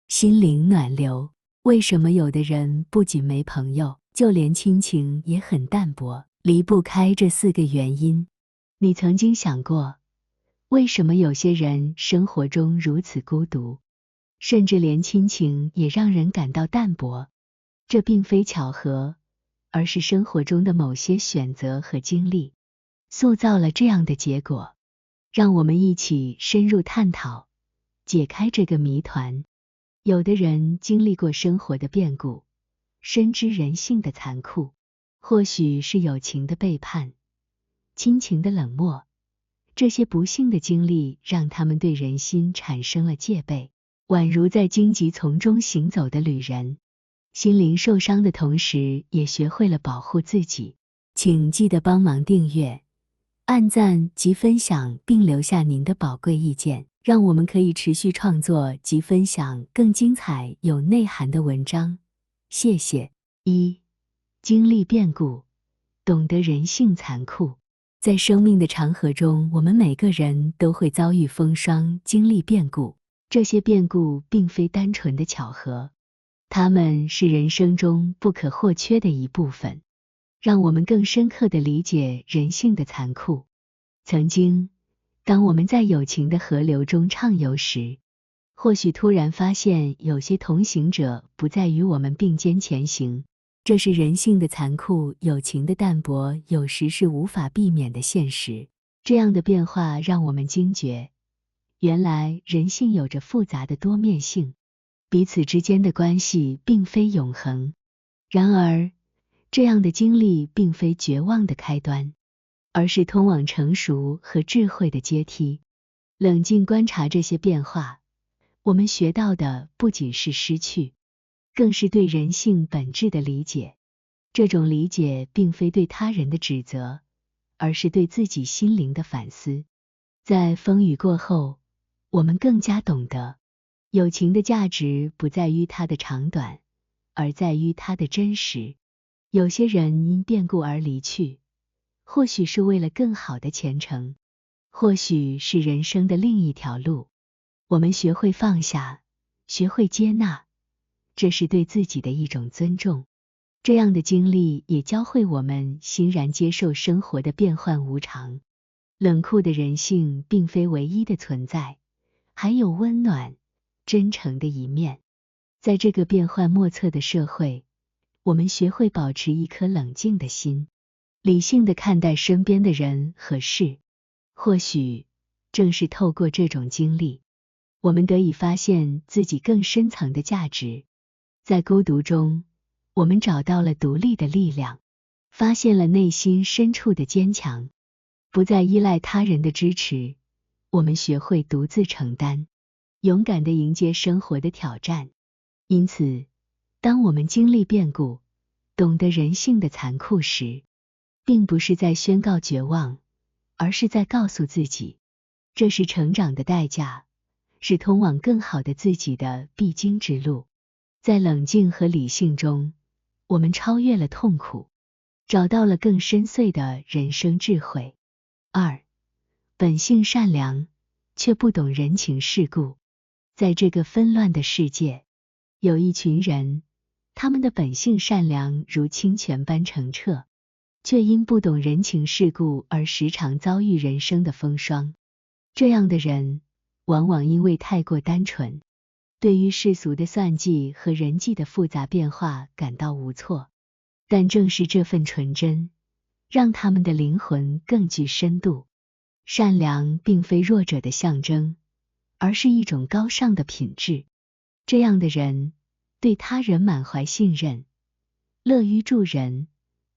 心灵暖流。为什么有的人不仅没朋友，就连亲情也很淡薄？离不开这4个原因。你曾经想过，为什么有些人生活中如此孤独，甚至连亲情也让人感到淡薄？这并非巧合，而是生活中的某些选择和经历，塑造了这样的结果。让我们一起深入探讨，解开这个谜团。有的人经历过生活的变故，深知人性的残酷，或许是友情的背叛，亲情的冷漠，这些不幸的经历让他们对人心产生了戒备，宛如在荆棘丛中行走的旅人，心灵受伤的同时也学会了保护自己。请记得帮忙订阅、按赞及分享，并留下您的宝贵意见，让我们可以持续创作及分享更精彩有内涵的文章。谢谢。1. 经历变故，懂得人性残酷。在生命的长河中，我们每个人都会遭遇风霜，经历变故。这些变故并非单纯的巧合，它们是人生中不可或缺的一部分，让我们更深刻地理解人性的残酷。曾经，当我们在友情的河流中畅游时，或许突然发现有些同行者不再与我们并肩前行。这是人性的残酷，友情的淡薄，有时是无法避免的现实。这样的变化让我们惊觉，原来人性有着复杂的多面性，彼此之间的关系并非永恒。然而，这样的经历并非绝望的开端，而是通往成熟和智慧的阶梯。冷静观察这些变化，我们学到的不仅是失去，更是对人性本质的理解。这种理解并非对他人的指责，而是对自己心灵的反思。在风雨过后，我们更加懂得，友情的价值不在于它的长短，而在于它的真实。有些人因变故而离去，或许是为了更好的前程，或许是人生的另一条路。我们学会放下，学会接纳，这是对自己的一种尊重。这样的经历也教会我们欣然接受生活的变幻无常。冷酷的人性并非唯一的存在，还有温暖、真诚的一面。在这个变幻莫测的社会，我们学会保持一颗冷静的心，理性地看待身边的人和事。或许正是透过这种经历，我们得以发现自己更深层的价值。在孤独中，我们找到了独立的力量，发现了内心深处的坚强，不再依赖他人的支持。我们学会独自承担，勇敢地迎接生活的挑战。因此，当我们经历变故，懂得人性的残酷时，并不是在宣告绝望，而是在告诉自己，这是成长的代价，是通往更好的自己的必经之路。在冷静和理性中，我们超越了痛苦，找到了更深邃的人生智慧。2. 本性善良，却不懂人情世故。在这个纷乱的世界，有一群人，他们的本性善良如清泉般澄澈，却因不懂人情世故而时常遭遇人生的风霜。这样的人，往往因为太过单纯，对于世俗的算计和人际的复杂变化感到无措。但正是这份纯真，让他们的灵魂更具深度。善良并非弱者的象征，而是一种高尚的品质。这样的人，对他人满怀信任，乐于助人，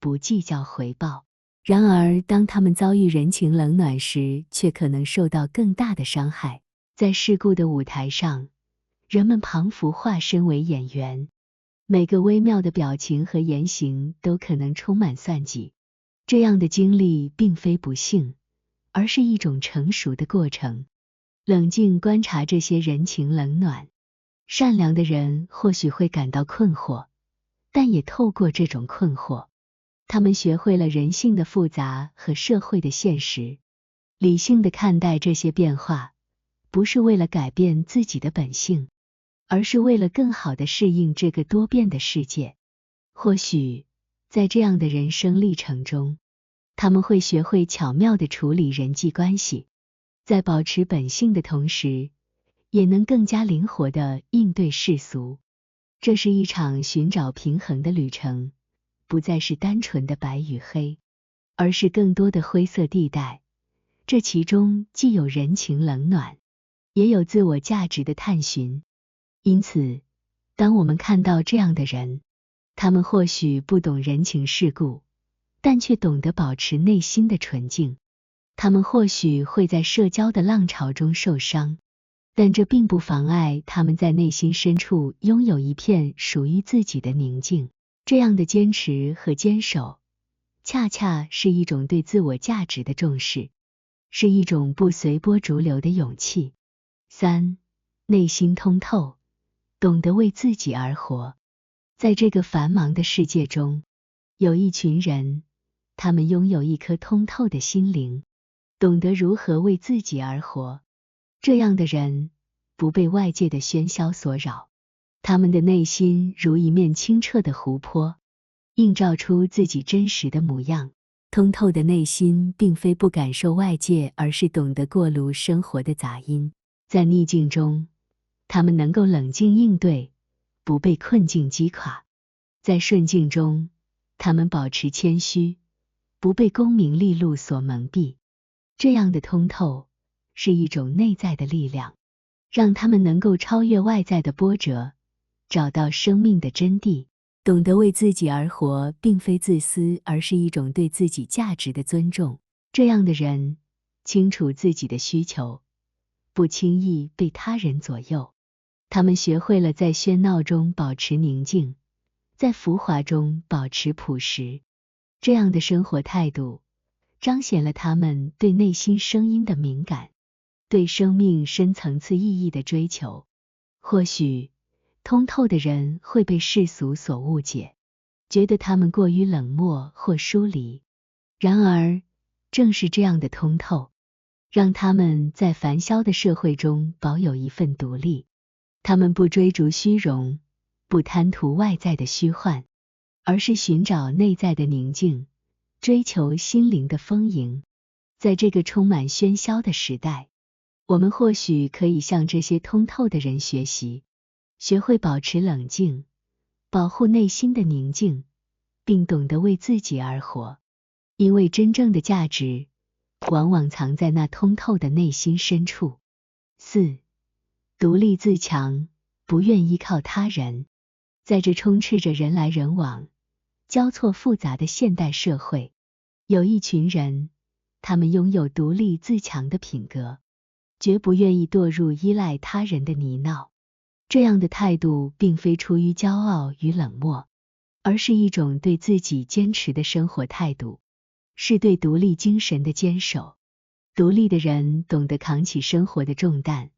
不计较回报。然而，当他们遭遇人情冷暖时，却可能受到更大的伤害。在世故的舞台上，人们彷佛化身为演员，每个微妙的表情和言行都可能充满算计。这样的经历并非不幸，而是一种成熟的过程。冷静观察这些人情冷暖，善良的人或许会感到困惑，但也透过这种困惑，他们学会了人性的复杂和社会的现实。理性地看待这些变化，不是为了改变自己的本性，而是为了更好地适应这个多变的世界。或许，在这样的人生历程中，他们会学会巧妙地处理人际关系，在保持本性的同时，也能更加灵活地应对世俗。这是一场寻找平衡的旅程，不再是单纯的白与黑，而是更多的灰色地带。这其中既有人情冷暖，也有自我价值的探寻。因此，当我们看到这样的人，他们或许不懂人情世故，但却懂得保持内心的纯净。他们或许会在社交的浪潮中受伤，但这并不妨碍他们在内心深处拥有一片属于自己的宁静。这样的坚持和坚守，恰恰是一种对自我价值的重视，是一种不随波逐流的勇气。3. 内心通透，懂得为自己而活。在这个繁忙的世界中，有一群人，他们拥有一颗通透的心灵，懂得如何为自己而活。这样的人不被外界的喧嚣所扰，他们的内心如一面清澈的湖泊，映照出自己真实的模样。通透的内心并非不感受外界，而是懂得过滤生活的杂音。在逆境中，他们能够冷静应对，不被困境击垮；在顺境中，他们保持谦虚，不被功名利禄所蒙蔽。这样的通透是一种内在的力量，让他们能够超越外在的波折，找到生命的真谛。懂得为自己而活，并非自私，而是一种对自己价值的尊重。这样的人清楚自己的需求，不轻易被他人左右。他们学会了在喧闹中保持宁静，在浮华中保持朴实。这样的生活态度彰显了他们对内心声音的敏感，对生命深层次意义的追求。或许通透的人会被世俗所误解，觉得他们过于冷漠或疏离。然而，正是这样的通透，让他们在繁嚣的社会中保有一份独立。他们不追逐虚荣，不贪图外在的虚幻，而是寻找内在的宁静，追求心灵的丰盈。在这个充满喧嚣的时代，我们或许可以向这些通透的人学习，学会保持冷静，保护内心的宁静，并懂得为自己而活。因为真正的价值往往藏在那通透的内心深处。4. 独立自强，不愿依靠他人。在这充斥着人来人往、交错复杂的现代社会，有一群人，他们拥有独立自强的品格，绝不愿意堕入依赖他人的泥淖。这样的态度并非出于骄傲与冷漠，而是一种对自己坚持的生活态度，是对独立精神的坚守。独立的人懂得扛起生活的重担，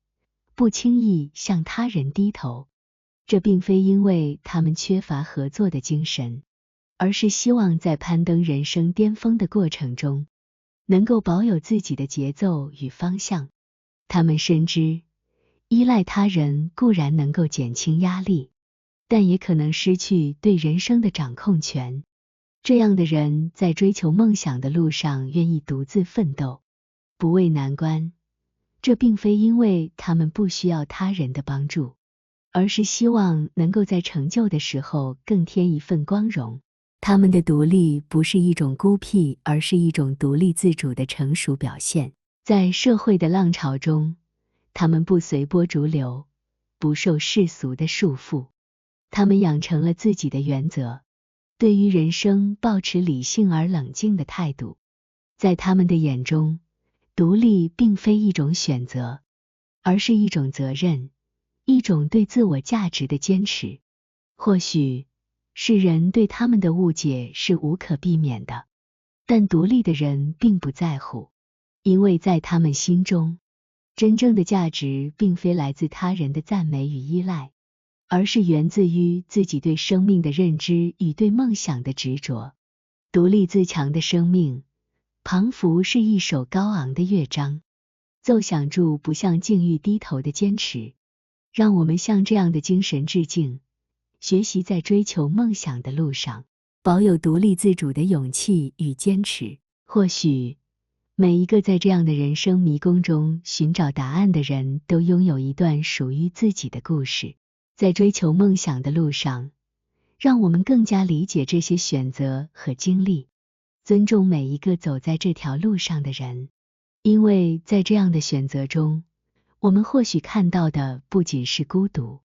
不轻易向他人低头。这并非因为他们缺乏合作的精神，而是希望在攀登人生巅峰的过程中，能够保有自己的节奏与方向。他们深知，依赖他人固然能够减轻压力，但也可能失去对人生的掌控权。这样的人在追求梦想的路上愿意独自奋斗，不畏难关。这并非因为他们不需要他人的帮助，而是希望能够在成就的时候更添一份光荣。他们的独立不是一种孤僻，而是一种独立自主的成熟表现。在社会的浪潮中，他们不随波逐流，不受世俗的束缚。他们养成了自己的原则，对于人生抱持理性而冷静的态度。在他们的眼中，独立并非一种选择，而是一种责任，一种对自我价值的坚持。或许世人对他们的误解是无可避免的，但独立的人并不在乎，因为在他们心中，真正的价值并非来自他人的赞美与依赖，而是源自于自己对生命的认知与对梦想的执着。独立自强的生命，彷佛是一首高昂的乐章，奏响住不向境遇低头的坚持。让我们向这样的精神致敬，学习在追求梦想的路上，保有独立自主的勇气与坚持。或许，每一个在这样的人生迷宫中寻找答案的人，都拥有一段属于自己的故事。在追求梦想的路上，让我们更加理解这些选择和经历，尊重每一个走在这条路上的人。因为在这样的选择中，我们或许看到的不仅是孤独，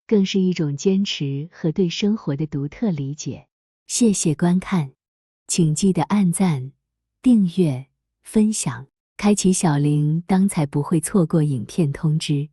更是一种坚持和对生活的独特理解。谢谢观看，请记得按赞、订阅、分享，开启小铃铛才不会错过影片通知。